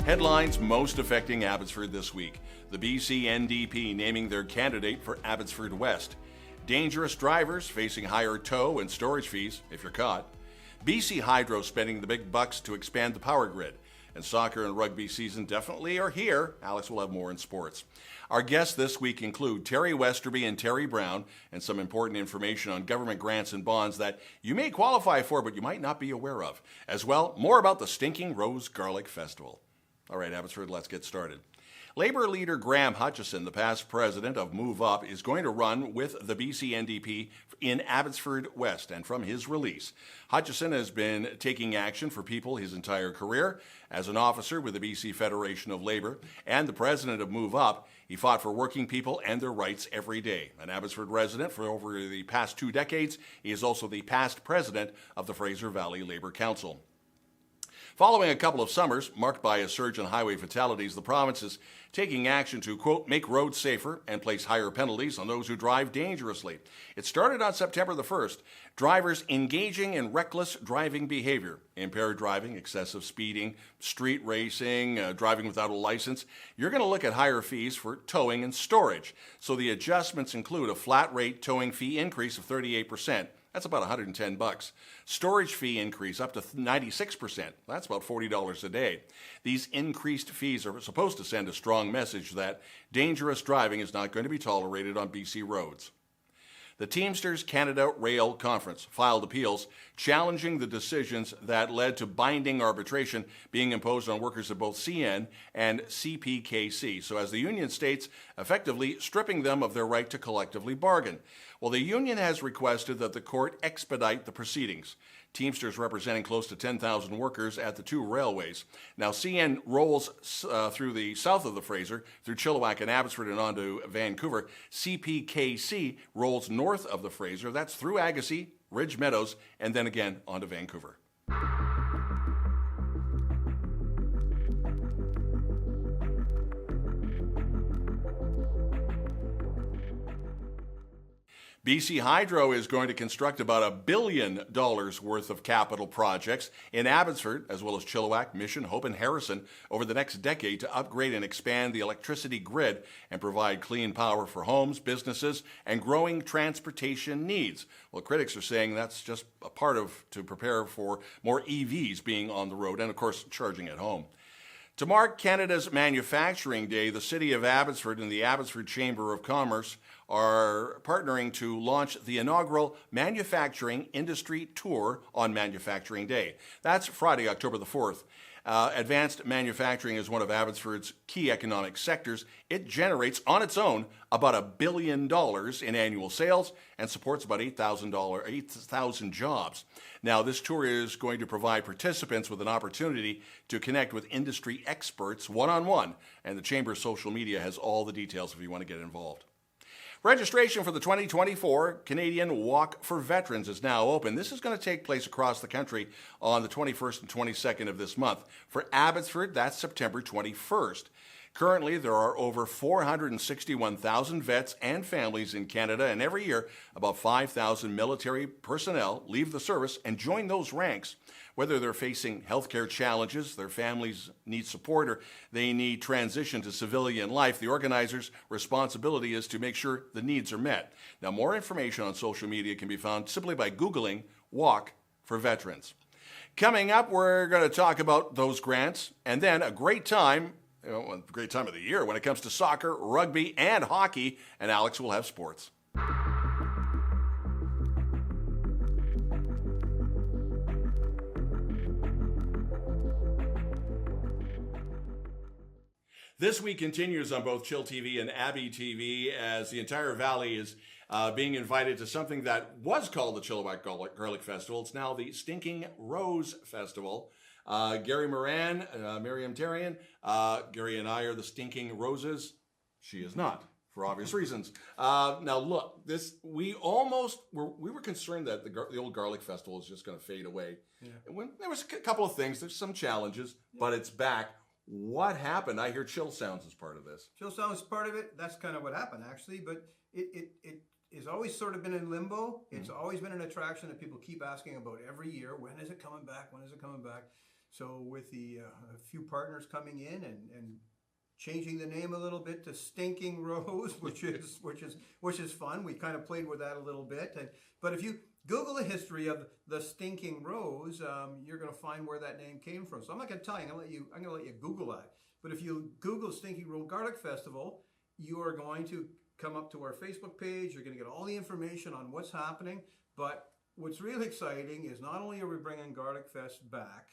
Headlines most affecting Abbotsford this week. The BC NDP naming their candidate for Abbotsford West. Dangerous drivers facing higher tow and storage fees if you're caught. BC Hydro spending the big bucks to expand the power grid. And soccer and rugby season definitely are here. Alex will have more in sports. Our guests this week include Teri Westerby and Terry Brown, and some important information on government grants and bonds that you may qualify for but you might not be aware of. As well, more about the Stinking Rose Garlic Festival. All right, Abbotsford, let's get started. Labour leader Graham Hutchison, the past president of Move Up, is going to run with the BC NDP in Abbotsford West. And from his release, Hutchison has been taking action for people his entire career. As an officer with the BC Federation of Labour and the president of Move Up, he fought for working people and their rights every day. An Abbotsford resident for over the past 2 decades, he is also the past president of the Fraser Valley Labour Council. Following a couple of summers marked by a surge in highway fatalities, the province is taking action to, quote, make roads safer and place higher penalties on those who drive dangerously. It started on September the 1st. Drivers engaging in reckless driving behavior, impaired driving, excessive speeding, street racing, driving without a license. You're going to look at higher fees for towing and storage. So the adjustments include a flat rate towing fee increase of 38%. That's about $110. Storage fee increase up to 96%. That's about $40 a day. These increased fees are supposed to send a strong message that dangerous driving is not going to be tolerated on BC roads. The Teamsters Canada Rail Conference filed appeals challenging the decisions that led to binding arbitration being imposed on workers at both CN and CPKC. So as the union states, effectively stripping them of their right to collectively bargain. Well, the union has requested that the court expedite the proceedings. Teamsters representing close to 10,000 workers at the 2 railways. Now, CN rolls through the south of the Fraser, through Chilliwack and Abbotsford and on to Vancouver. CPKC rolls north of the Fraser. That's through Agassiz, Ridge Meadows, and then again on to Vancouver. BC Hydro is going to construct about $1 billion worth of capital projects in Abbotsford, as well as Chilliwack, Mission, Hope, and Harrison over the next decade to upgrade and expand the electricity grid and provide clean power for homes, businesses, and growing transportation needs. Well, critics are saying that's just a part of to prepare for more EVs being on the road and, of course, charging at home. To mark Canada's Manufacturing Day, the City of Abbotsford and the Abbotsford Chamber of Commerce are partnering to launch the inaugural Manufacturing Industry Tour on Manufacturing Day. That's Friday, October the 4th. Advanced manufacturing is one of Abbotsford's key economic sectors. It generates on its own about $1 billion in annual sales and supports about 8,000 jobs. Now, this tour is going to provide participants with an opportunity to connect with industry experts one-on-one, and the Chamber's social media has all the details if you want to get involved. Registration for the 2024 Canadian Walk for Veterans is now open. This is going to take place across the country on the 21st and 22nd of this month. For Abbotsford, that's September 21st. Currently, there are over 461,000 vets and families in Canada, and every year, about 5,000 military personnel leave the service and join those ranks. Whether they're facing healthcare challenges, their families need support, or they need transition to civilian life, the organizers' responsibility is to make sure the needs are met. Now, more information on social media can be found simply by Googling Walk for Veterans. Coming up, we're going to talk about those grants, and then a great time a great time of the year when it comes to soccer, rugby, and hockey, and Alex will have sports. This week continues on both Chill TV and Abby TV as the entire valley is being invited to something that was called the Chilliwack Garlic Festival. It's now the Stinking Rose Festival. Moran, Myriam, Therien. Gary and I are the Stinking Roses. She is not, for obvious reasons. Now look, we were concerned that the old Garlic Festival is just going to fade away. Yeah. There was a couple of things. There's some challenges, but it's back. What happened? I hear Chill Sounds is part of this. Chill Sounds is part of it. That's kind of what happened, actually. But it has always sort of been in limbo. It's always been an attraction that people keep asking about every year. When is it coming back? When is it coming back? So with the a few partners coming in and changing the name a little bit to Stinking Rose, which is fun. We kind of played with that a little bit. But if you Google the history of the Stinking Rose, you're going to find where that name came from. So I'm not going to tell you. I'm going to let you Google that. But if you Google Stinking Rose Garlic Festival, you are going to come up to our Facebook page. You're going to get all the information on what's happening. But what's really exciting is not only are we bringing Garlic Fest back,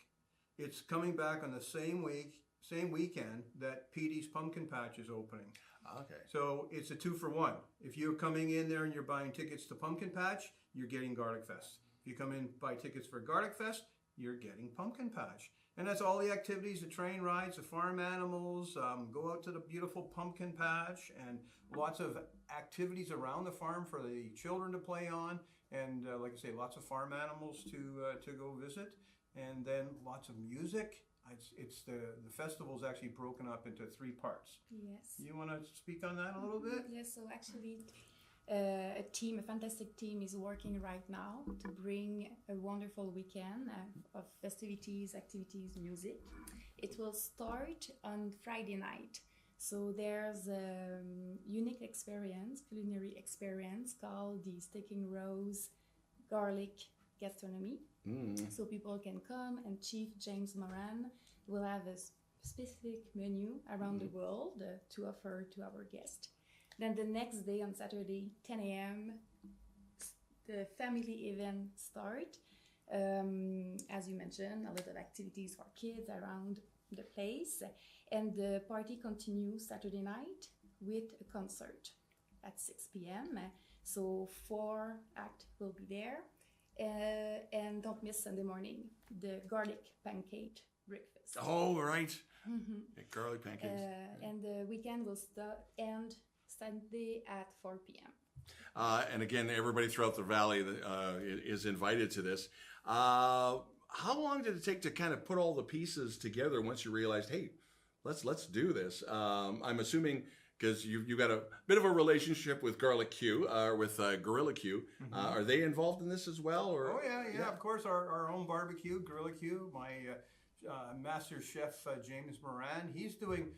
it's coming back on the same weekend that Petey's Pumpkin Patch is opening. Okay. So it's a 2-for-1. If you're coming in there and you're buying tickets to Pumpkin Patch, you're getting Garlic Fest. If you come in buy tickets for Garlic Fest, you're getting Pumpkin Patch. And that's all the activities, the train rides, the farm animals, go out to the beautiful pumpkin patch, and lots of activities around the farm for the children to play on. And like I say, lots of farm animals to go visit. And then lots of music. It's the festival is actually broken up into 3 parts. Yes. You want to speak on that a little bit? Yes, so actually a fantastic team is working right now to bring a wonderful weekend of festivities, activities, music. It will start on Friday night. So there's a unique experience, culinary experience called the Stinking Rose Garlic Gastronomy. So people can come, and Chief James Moran will have a specific menu around the world to offer to our guests. Then the next day on Saturday, 10 a.m., the family event start. As you mentioned, a lot of activities for kids around the place. And the party continues Saturday night with a concert at 6 p.m. So 4 acts will be there. And don't miss Sunday morning, the garlic pancake breakfast. Oh, right. Garlic pancakes. And the weekend will end Sunday at 4 p.m. And again, everybody throughout the valley is invited to this. How long did it take to kind of put all the pieces together once you realized, hey, let's do this? I'm assuming, because you got a bit of a relationship with Garlic Q, with Gorilla Q. Are they involved in this as well? Or? Oh, yeah. Of course, our own barbecue, Gorilla Q, my master chef, James Moran, he's doing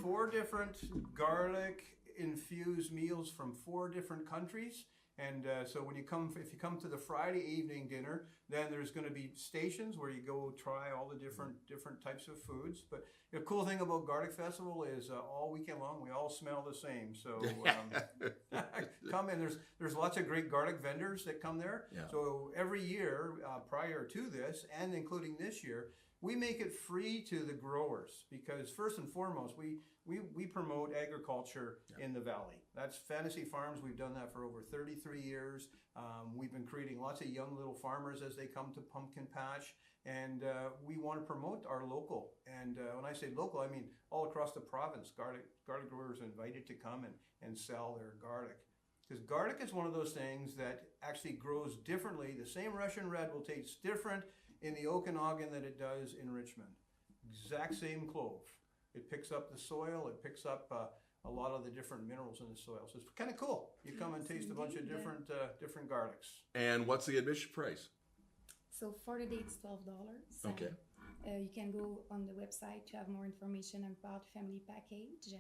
4 different garlic-infused meals from 4 different countries. And so if you come to the Friday evening dinner, then there's going to be stations where you go try all the different types of foods. But the cool thing about Garlic Festival is all weekend long we all smell the same. So come in. There's lots of great garlic vendors that come there. Yeah. So every year prior to this, and including this year, we make it free to the growers, because first and foremost we promote agriculture in the valley. That's Fantasy Farms. We've done that for over 33 years. We've been creating lots of young little farmers as they come to Pumpkin Patch, and we want to promote our local. And when I say local, I mean all across the province. Garlic growers are invited to come and sell their garlic. Because garlic is one of those things that actually grows differently. The same Russian red will taste different in the Okanagan than it does in Richmond. Exact same clove. It picks up the soil. It picks up a lot of the different minerals in the soil. So it's kind of cool. You come and taste a bunch of different garlics. And what's the admission price? So for the day it's $12. Okay. You can go on the website to have more information about family package.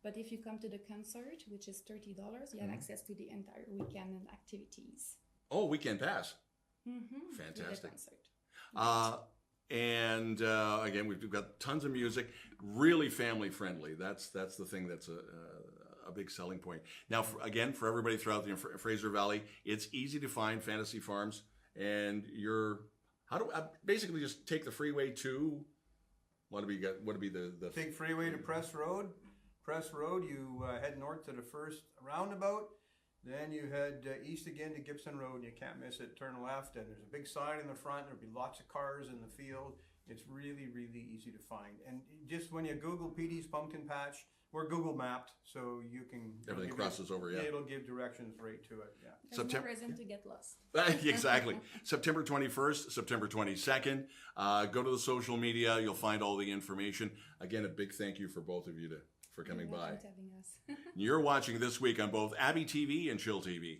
But if you come to the concert, which is $30, you have access to the entire weekend and activities. Oh, weekend pass. Fantastic. And again, we've got tons of music, really family friendly. That's the thing that's a big selling point. Now, for everybody throughout the Fraser Valley, it's easy to find Fantasy Farms, and basically just take the freeway to what would be the take freeway to Press Road. Press Road, you head north to the first roundabout. Then you head east again to Gibson Road. You can't miss it. Turn left, and there's a big sign in the front. There'll be lots of cars in the field. It's really, really easy to find. And just when you Google Petey's Pumpkin Patch, we're Google mapped, so you can... Everything crosses over, yeah. It'll give directions right to it, yeah. There's no reason to get lost. Exactly. September 21st, September 22nd. Go to the social media. You'll find all the information. Again, a big thank you for both of you for coming by. Thanks for having us. You're watching this week on both Abby TV and Chill TV.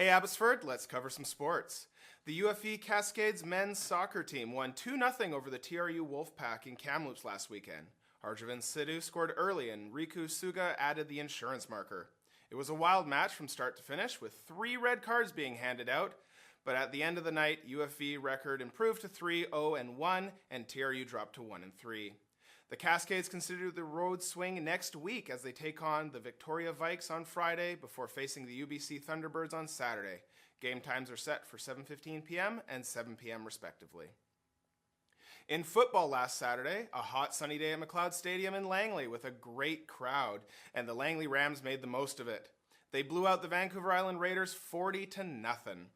Hey Abbotsford, let's cover some sports. The UFE Cascades men's soccer team won 2-0 over the TRU Wolfpack in Kamloops last weekend. Harjavan Sidhu scored early and Riku Suga added the insurance marker. It was a wild match from start to finish with 3 red cards being handed out, but at the end of the night, UFE record improved to 3-0-1 and TRU dropped to 1-3. The Cascades consider the road swing next week as they take on the Victoria Vikes on Friday before facing the UBC Thunderbirds on Saturday. Game times are set for 7:15 p.m. and 7 p.m. respectively. In football last Saturday, a hot sunny day at McLeod Stadium in Langley with a great crowd, and the Langley Rams made the most of it. They blew out the Vancouver Island Raiders 40-0.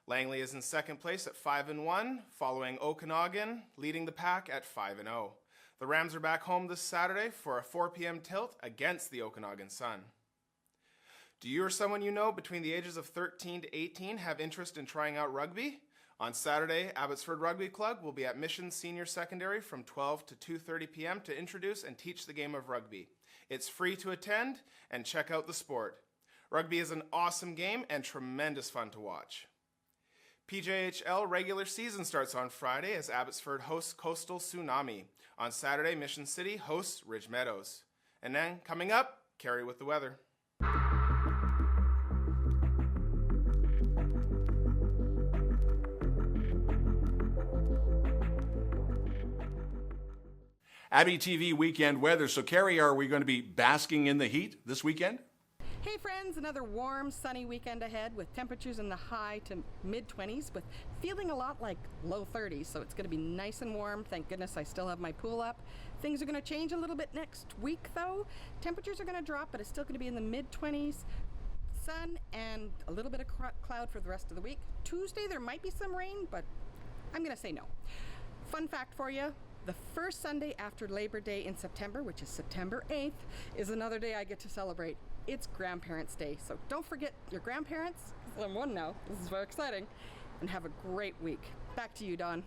Langley is in second place at 5-1, following Okanagan leading the pack at 5-0. The Rams are back home this Saturday for a 4 p.m. tilt against the Okanagan Sun. Do you or someone you know between the ages of 13 to 18 have interest in trying out rugby? On Saturday, Abbotsford Rugby Club will be at Mission Senior Secondary from 12 to 2:30 p.m. to introduce and teach the game of rugby. It's free to attend and check out the sport. Rugby is an awesome game and tremendous fun to watch. PJHL regular season starts on Friday as Abbotsford hosts Coastal Tsunami. On Saturday, Mission City hosts Ridge Meadows. And then, coming up, Cari with the weather. abbyTV weekend weather. So, Cari, are we going to be basking in the heat this weekend? Hey friends, another warm, sunny weekend ahead with temperatures in the high to mid-20s with feeling a lot like low 30s, so it's going to be nice and warm. Thank goodness I still have my pool up. Things are going to change a little bit next week though. Temperatures are going to drop, but it's still going to be in the mid-20s. Sun and a little bit of cloud for the rest of the week. Tuesday there might be some rain, but I'm going to say no. Fun fact for you. The first Sunday after Labor Day in September, which is September 8th, is another day I get to celebrate. It's Grandparents' Day, so don't forget your grandparents. I'm one now. This is very exciting. And have a great week. Back to you, Don.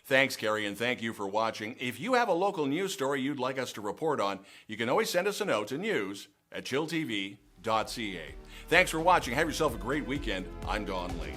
Thanks, Cari, and thank you for watching. If you have a local news story you'd like us to report on, you can always send us a note to news@chilltv.ca. Thanks for watching. Have yourself a great weekend. I'm Don Lehn.